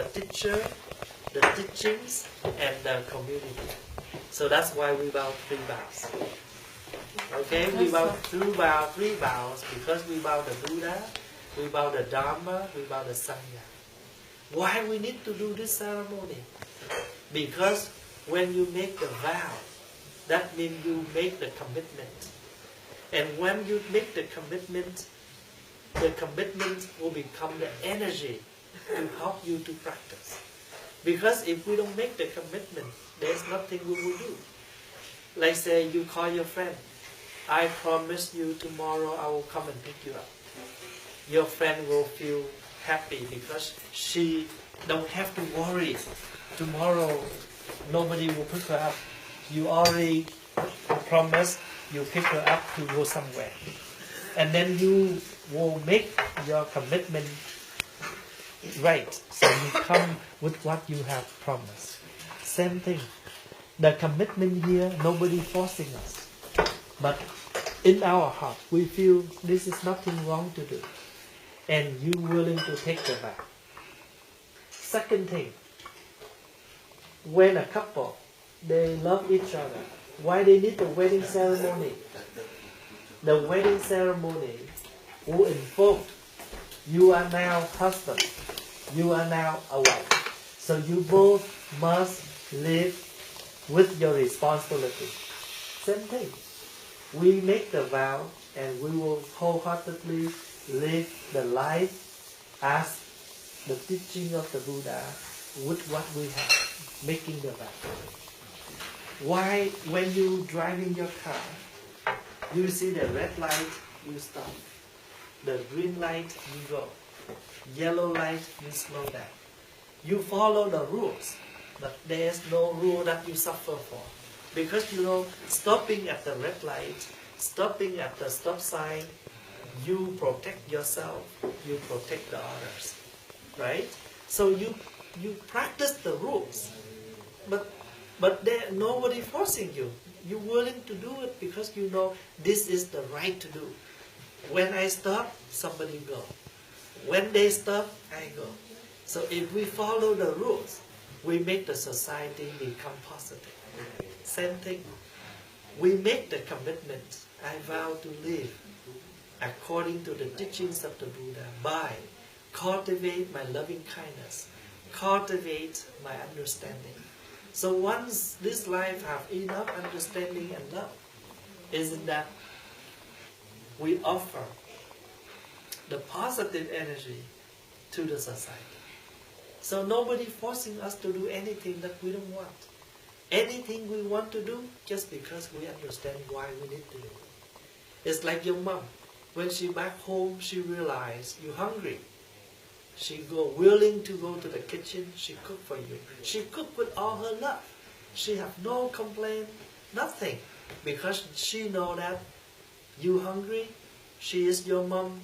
the teacher, the teachings, and the community. So that's why we bow 3 vows. Okay, we bow 3 vows because we bow the Buddha, we bow the Dharma, we bow the Sangha. Why we need to do this ceremony? Because when you make the vow, that means you make the commitment. And when you make the commitment will become the energy to help you to practice. Because if we don't make the commitment, there's nothing we will do. Like say you call your friend, I promise you tomorrow I will come and pick you up. Your friend will feel happy because she don't have to worry. Tomorrow nobody will pick her up. You already promised you pick her up to go somewhere. And then you will make your commitment right. So you come with what you have promised. Same thing. The commitment here, nobody forcing us. But in our heart, we feel this is nothing wrong to do. And you willing to take the vow. Second thing, when a couple, they love each other, why they need the wedding ceremony? The wedding ceremony will inform you are now husband, you are now a wife. So you both must live with your responsibility. Same thing. We make the vow and we will wholeheartedly live the life as the teaching of the Buddha with what we have, making the vow. Why, when you drive in your car, you see the red light, you stop. The green light, you go. Yellow light, you slow down. You follow the rules, but there's no rule that you suffer for. Because you know, stopping at the red light, stopping at the stop sign, you protect yourself, you protect the others, right? So you practice the rules, but there nobody forcing you. You're willing to do it because you know this is the right to do. When I stop, somebody go. When they stop, I go. So if we follow the rules, we make the society become positive. Same thing. We make the commitment. I vow to live according to the teachings of the Buddha by cultivate my loving kindness, cultivate my understanding. So once this life have enough understanding and love, isn't that we offer the positive energy to the society. So nobody forcing us to do anything that we don't want. Anything we want to do just because we understand why we need to do it. It's like your mom. When she back home, she realized you're hungry. She willing to go to the kitchen, she cook for you. She cook with all her love. She have no complaint, nothing. Because she know that you hungry, she is your mom,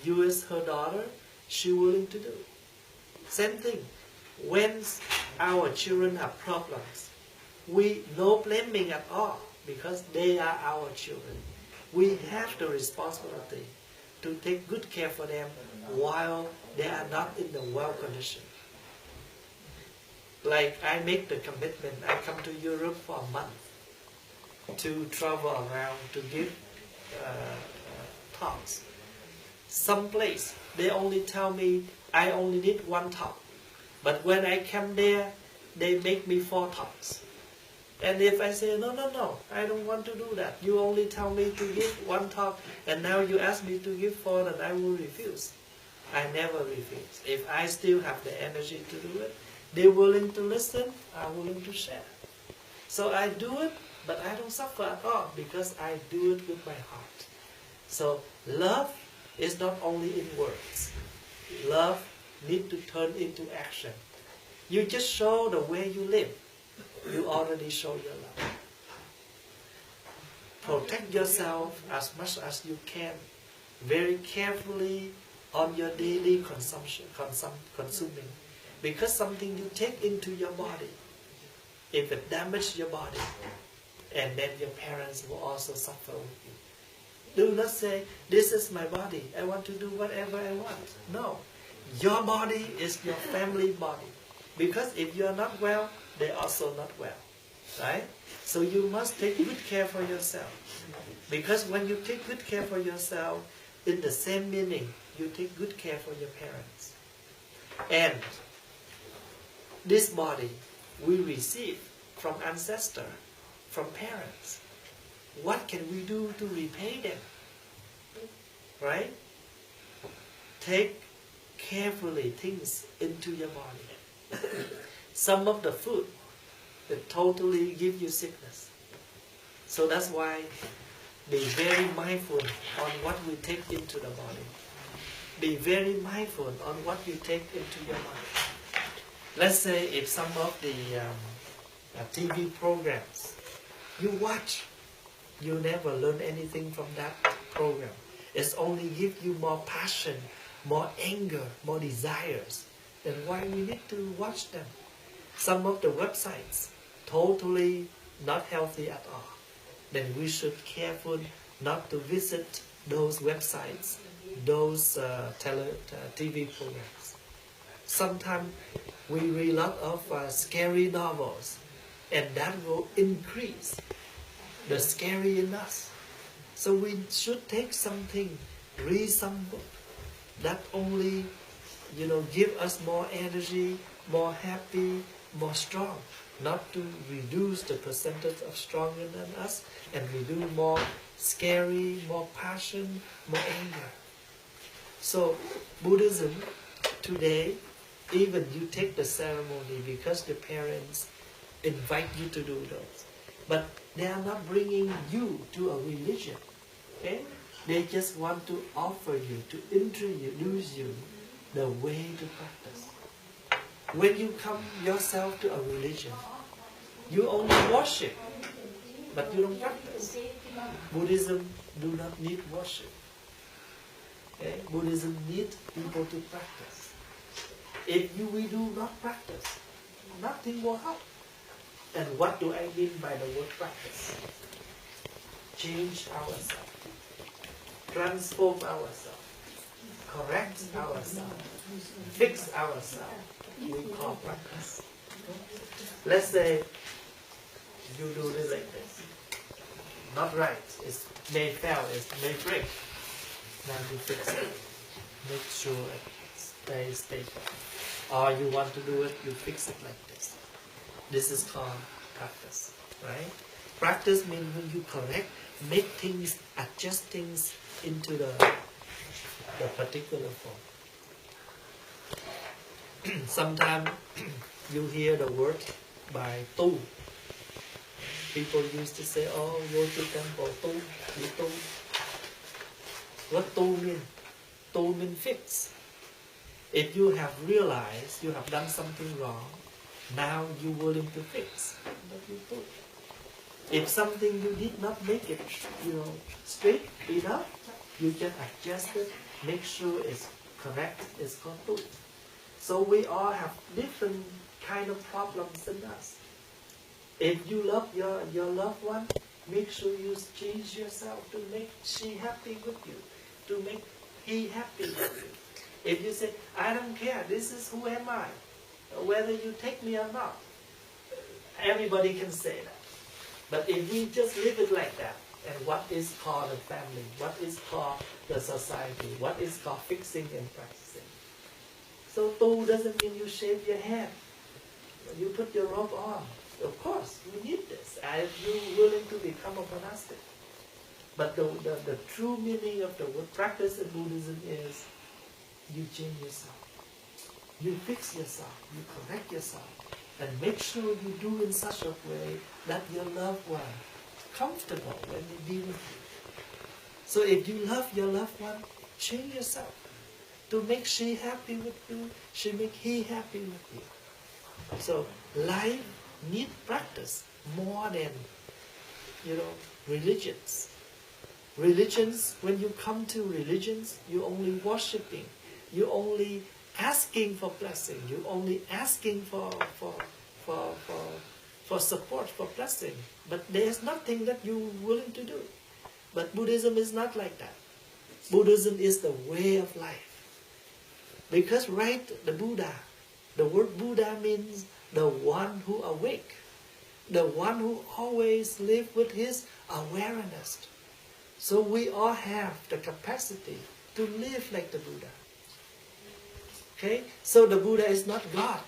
you is her daughter, she willing to do. Same thing. When our children have problems, we no blaming at all because they are our children. We have the responsibility to take good care for them while they are not in the well condition. Like I make the commitment, I come to Europe for a month to travel around to give talks. Some place they only tell me I only need 1 talk, but when I come there, they make me 4 talks. And if I say, no, I don't want to do that. You only tell me to give 1 talk, and now you ask me to give 4, then I will refuse. I never refuse. If I still have the energy to do it, they're willing to listen, I'm willing to share. So I do it, but I don't suffer at all because I do it with my heart. So love is not only in words. Love needs to turn into action. You just show the way you live. You already show your love. Protect yourself as much as you can, very carefully on your daily consuming. Because something you take into your body, if it damages your body, and then your parents will also suffer with you. Do not say, this is my body, I want to do whatever I want. No. Your body is your family body. Because if you are not well, they are also not well. Right? So you must take good care for yourself. Because when you take good care for yourself, in the same meaning, you take good care for your parents. And this body we receive from ancestor, from parents. What can we do to repay them? Right? Take carefully things into your body. Some of the food that totally give you sickness. So that's why be very mindful on what we take into the body. Be very mindful on what you take into your body. Let's say if some of the TV programs you watch, you never learn anything from that program. It's only give you more passion, more anger, more desires. Then why we need to watch them? Some of the websites totally not healthy at all. Then we should careful not to visit those websites, those TV programs. Sometimes we read a lot of scary novels, and that will increase the scary in us. So we should take something, read some book that only, give us more energy, more happy, more strong. Not to reduce the percentage of stronger than us, and we do more scary, more passion, more anger. So Buddhism today, even you take the ceremony because the parents invite you to do those, but they are not bringing you to a religion. Okay? They just want to offer you, to introduce you the way to practice. When you come yourself to a religion, you only worship, but you don't practice. Buddhism do not need worship. Okay? Buddhism needs people to practice. If we do not practice, nothing will help. And what do I mean by the word practice? Change ourselves, transform ourselves, correct ourselves, fix ourselves. We call practice. Let's say you do this like this. Not right. It may fail, it may break. Now you fix it. Make sure it stays stable. Or you want to do it, you fix it like this. This is called practice. Right? Practice means when you correct, make things, adjust things into the particular form. Sometimes you hear the word by tu. People used to say, oh, go to temple, tu, you tu. What tu mean? Tu mean fix. If you have realized you have done something wrong, now you're willing to fix. But you tu. If something you did not make it, straight enough, you just adjust it, make sure it's correct, it's called tu. So we all have different kind of problems in us. If you love your loved one, make sure you change yourself to make she happy with you, to make he happy with you. If you say, I don't care, this is who am I, whether you take me or not, everybody can say that. But if we just live it like that, and what is called a family, what is called the society, what is called fixing and practicing. So tu doesn't mean you shave your head. You put your robe on. Of course, we need this. If you're willing to become a monastic. But the true meaning of the word practice in Buddhism is you change yourself. You fix yourself. You correct yourself. And make sure you do in such a way that your loved one is comfortable when they be with you. So if you love your loved one, change yourself. To make she happy with you, she make he happy with you. So life needs practice more than, religions. Religions, when you come to religions, you only worshiping, you only asking for blessing, you only asking for support, for blessing. But there's nothing that you're willing to do. But Buddhism is not like that. Buddhism is the way of life. Because write the Buddha. The word Buddha means the one who awake, the one who always live with his awareness. So we all have the capacity to live like the Buddha. Okay? So the Buddha is not God.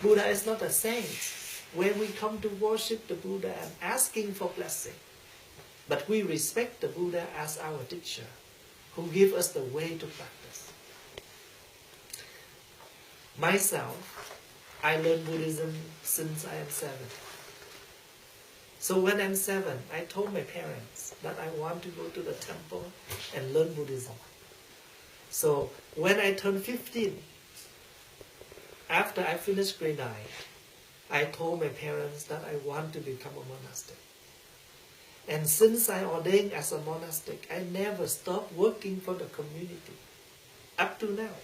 Buddha is not a saint. When we come to worship the Buddha and asking for blessing, but we respect the Buddha as our teacher, who give us the way to practice. Myself, I learned Buddhism since I am 7. So when I'm 7, I told my parents that I want to go to the temple and learn Buddhism. So when I turned 15, after I finished grade 9, I told my parents that I want to become a monastic. And since I ordained as a monastic, I never stopped working for the community, up to now.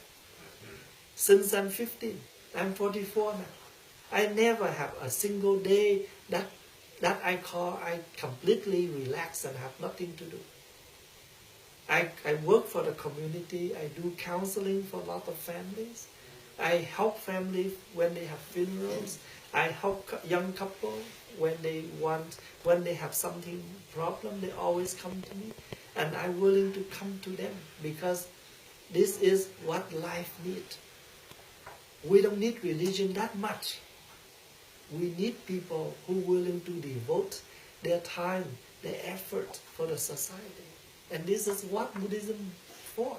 Since I'm 15, I'm 44 now. I never have a single day that I completely relax and have nothing to do. I work for the community. I do counseling for a lot of families. I help families when they have funerals. I help young couples when they have something problem, they always come to me. And I'm willing to come to them because this is what life needs. We don't need religion that much. We need people who are willing to devote their time, their effort for the society. And this is what Buddhism is for.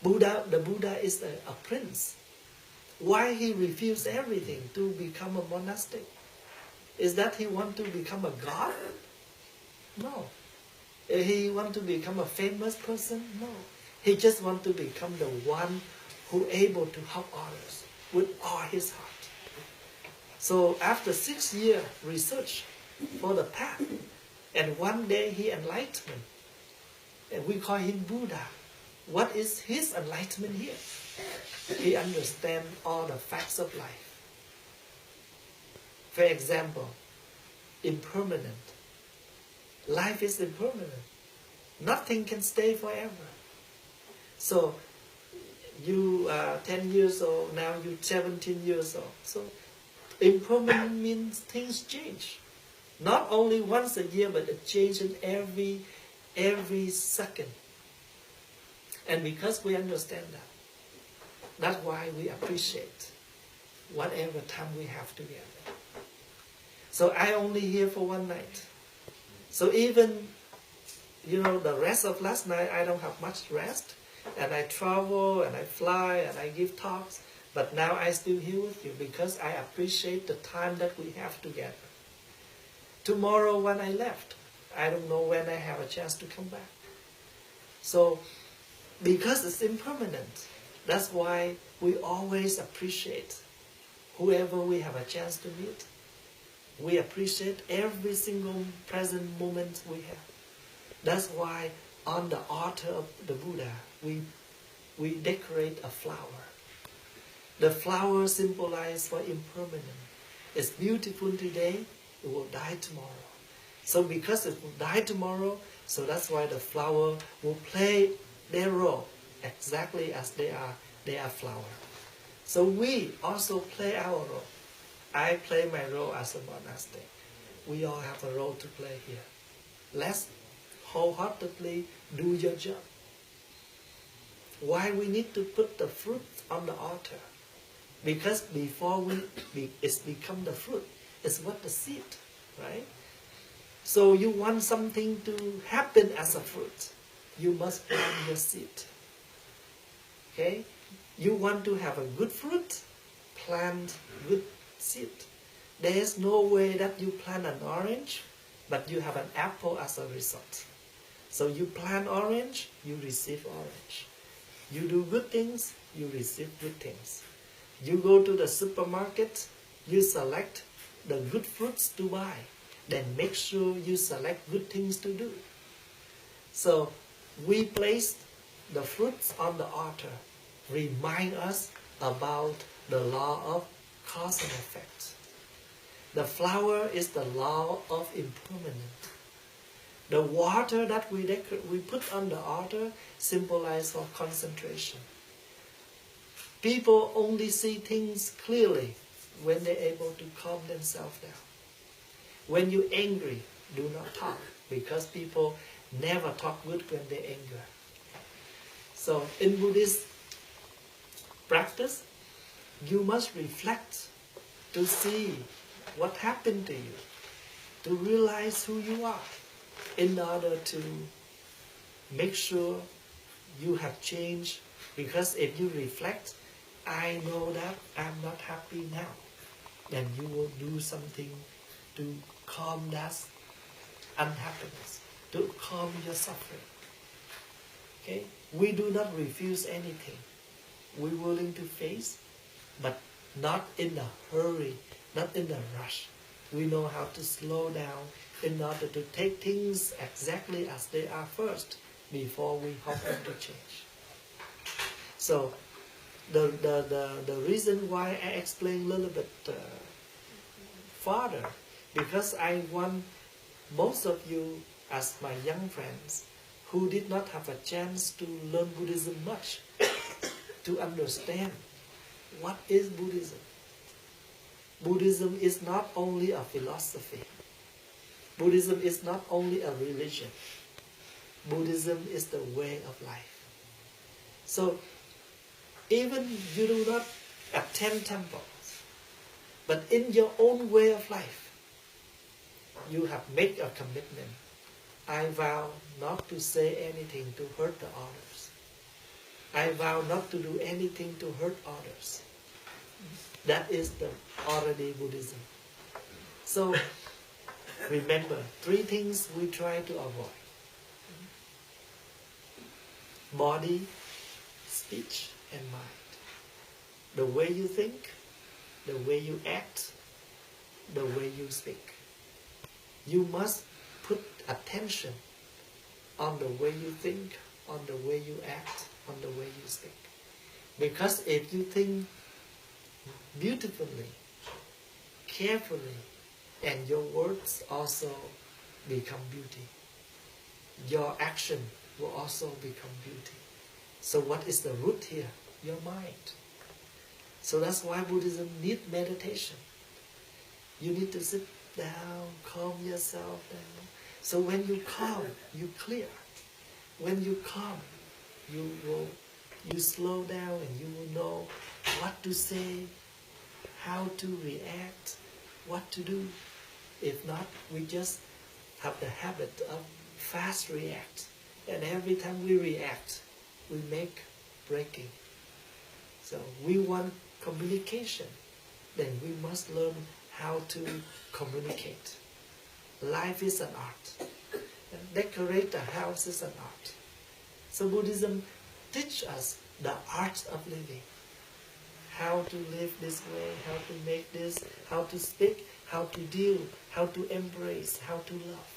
The Buddha is a prince. Why he refused everything to become a monastic? Is that he want to become a god? No. He want to become a famous person? No. He just want to become the one who able to help others with all his heart. So after 6 years research for the path, and one day he enlightened, and we call him Buddha. What is his enlightenment here? He understands all the facts of life. For example, impermanent. Life is impermanent. Nothing can stay forever. So you are 10 years old, now you're 17 years old. So impermanent means things change. Not only once a year, but it changes every second. And because we understand that, that's why we appreciate whatever time we have together. So I only here for one night. So even, the rest of last night, I don't have much rest. And I travel, and I fly, and I give talks. But now I still here with you because I appreciate the time that we have together. Tomorrow when I left, I don't know when I have a chance to come back. So, because it's impermanent, that's why we always appreciate whoever we have a chance to meet. We appreciate every single present moment we have. That's why on the altar of the Buddha, we decorate a flower. The flower symbolizes for impermanent. It's beautiful today, it will die tomorrow. So because it will die tomorrow, so that's why the flower will play their role exactly as they are flower. So we also play our role. I play my role as a monastic. We all have a role to play here. Let's wholeheartedly do your job. Why we need to put the fruit on the altar? Because before it's become the fruit, it's what the seed, right? So you want something to happen as a fruit, you must plant your seed. Okay? You want to have a good fruit, plant good seed. There is no way that you plant an orange, but you have an apple as a result. So you plant orange, you receive orange. You do good things, you receive good things. You go to the supermarket, you select the good fruits to buy. Then make sure you select good things to do. So we place the fruits on the altar, remind us about the law of cause and effect. The flower is the law of impermanence. The water that we put on the altar symbolizes for concentration. People only see things clearly when they're able to calm themselves down. When you're angry, do not talk, because people never talk good when they're angry. So in Buddhist practice, you must reflect to see what happened to you, to realize who you are, in order to make sure you have changed. Because if you reflect, I know that I'm not happy now, then you will do something to calm that unhappiness, to calm your suffering. Okay? We do not refuse anything. We're willing to face, but not in a hurry, not in a rush. We know how to slow down in order to take things exactly as they are first before we hope them to change. So the reason why I explain a little bit further, because I want most of you as my young friends who did not have a chance to learn Buddhism much, to understand what is Buddhism. Buddhism is not only a philosophy. Buddhism is not only a religion. Buddhism is the way of life. So even you do not attend temples, but in your own way of life, you have made a commitment. I vow not to say anything to hurt the others. I vow not to do anything to hurt others. That is the already Buddhism. So remember, 3 things we try to avoid: body, speech, and mind. The way you think, the way you act, the way you speak. You must put attention on the way you think, on the way you act, on the way you speak. Because if you think beautifully, carefully, and your words also become beauty, your action will also become beauty. So what is the root here? Your mind. So that's why Buddhism needs meditation. You need to sit down, calm yourself down. So when you calm, you clear. When you calm, you slow down, and you will know what to say, how to react, what to do. If not, we just have the habit of fast react. And every time we react, we make breaking. So we want communication. Then we must learn how to communicate. Life is an art. And decorate a house is an art. So Buddhism teaches us the art of living. How to live this way, how to make this, how to speak, how to deal, how to embrace, how to love.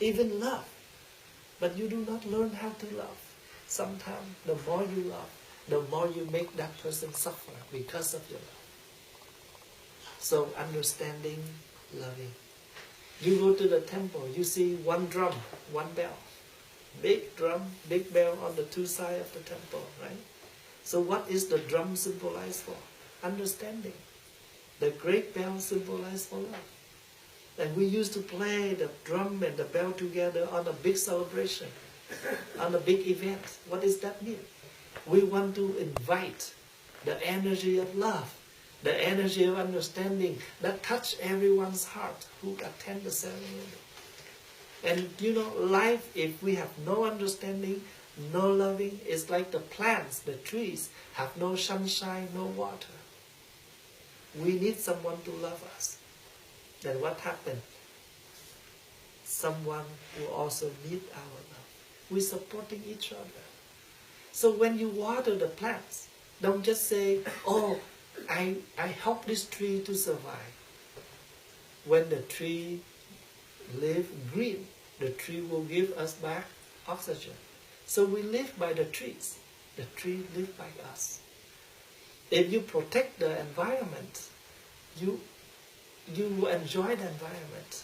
Even love. But you do not learn how to love. Sometimes the more you love, the more you make that person suffer because of your love. So understanding, loving. You go to the temple, you see one drum, one bell. Big drum, big bell on the 2 sides of the temple, right? So what is the drum symbolized for? Understanding. The great bell symbolized for love. And we used to play the drum and the bell together on a big celebration, on a big event. What does that mean? We want to invite the energy of love, the energy of understanding that touch everyone's heart who attend the ceremony. And you know, life, if we have no understanding, no loving, is like the plants, the trees, have no sunshine, no water. We need someone to love us. Then what happened? Someone will also need our love. We're supporting each other. So when you water the plants, don't just say, oh, I help this tree to survive. When the tree live green, the tree will give us back oxygen. So we live by the trees. The tree live by us. If you protect the environment, you will enjoy the environment.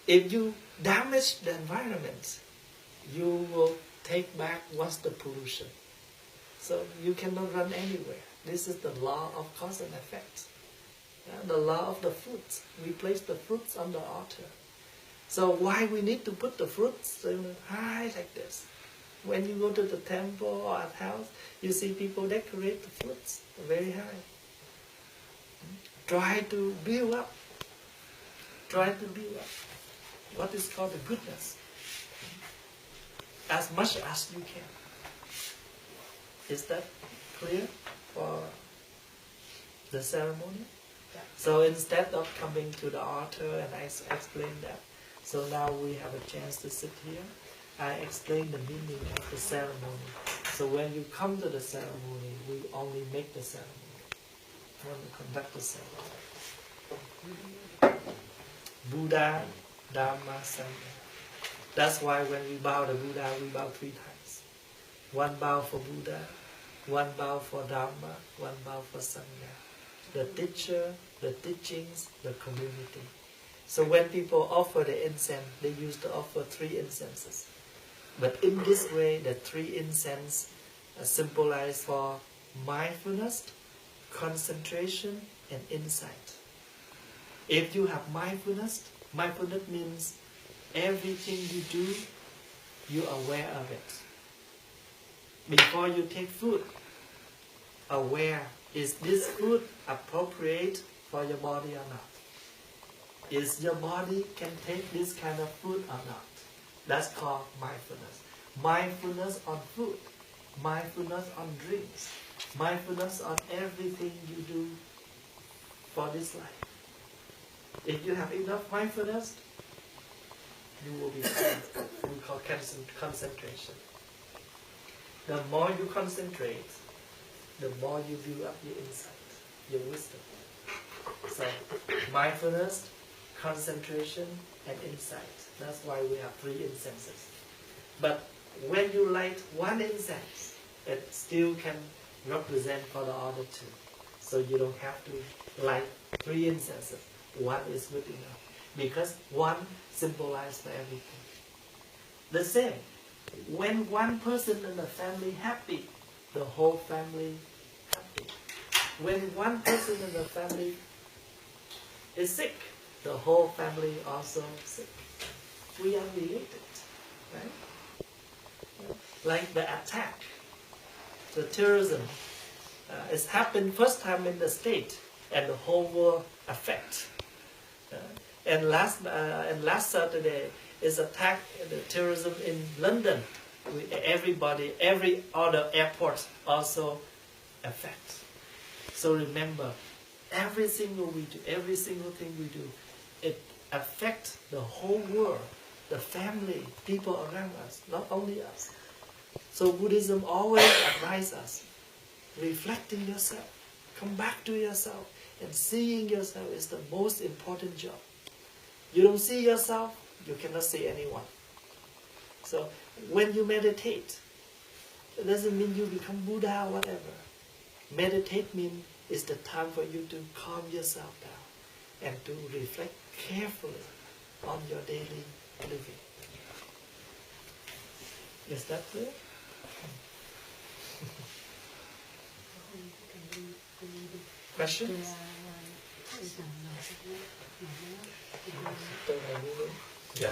If you damage the environment, you will take back what's the pollution. So you cannot run anywhere. This is the law of cause and effect. The law of the fruits. We place the fruits on the altar. So why we need to put the fruits high like this? When you go to the temple or at house, you see people decorate the fruits very high. Try to build up. Try to build up what is called the goodness. As much as you can. Is that clear for the ceremony? Yeah. So instead of coming to the altar and I explain that, so now we have a chance to sit here. I explain the meaning of the ceremony. So when you come to the ceremony, we only make the ceremony. When we conduct the ceremony. Buddha, Dharma, Sangha. That's why when we bow the Buddha, we bow 3 times. 1 bow for Buddha, 1 bow for Dharma, 1 bow for Sangha. The teacher, the teachings, the community. So when people offer the incense, they used to offer 3 incenses. But in this way, the 3 incense symbolize for mindfulness, concentration, and insight. If you have mindfulness, mindfulness means everything you do, you are aware of it. Before you take food, aware, is this food appropriate for your body or not? Is your body can take this kind of food or not? That's called mindfulness. Mindfulness on food, mindfulness on drinks, mindfulness on everything you do for this life. If you have enough mindfulness, you will be we call concentration. The more you concentrate, the more you build up your insight, your wisdom. So mindfulness, concentration, and insight. That's why we have 3 incenses. But when you light 1 incense, it still can represent for the other 2. So you don't have to light 3 incenses. 1 is good enough. Because 1 symbolizes for everything. The same. When 1 person in the family happy, the whole family happy. When 1 person in the family is sick, the whole family also sick. We are related, right? Like the attack, the terrorism, it's happened first time in the state, and the whole world affect. And last Saturday is attack, the terrorism in London. Everybody, every other airport also affect. So remember, every single thing we do, it affects the whole world, the family, people around us, not only us. So Buddhism always advises us, reflecting yourself, come back to yourself, and seeing yourself is the most important job. You don't see yourself, you cannot see anyone. So when you meditate, it doesn't mean you become Buddha or whatever. Meditate means it's the time for you to calm yourself down and to reflect carefully on your daily living. Is that clear? Questions? Dạ.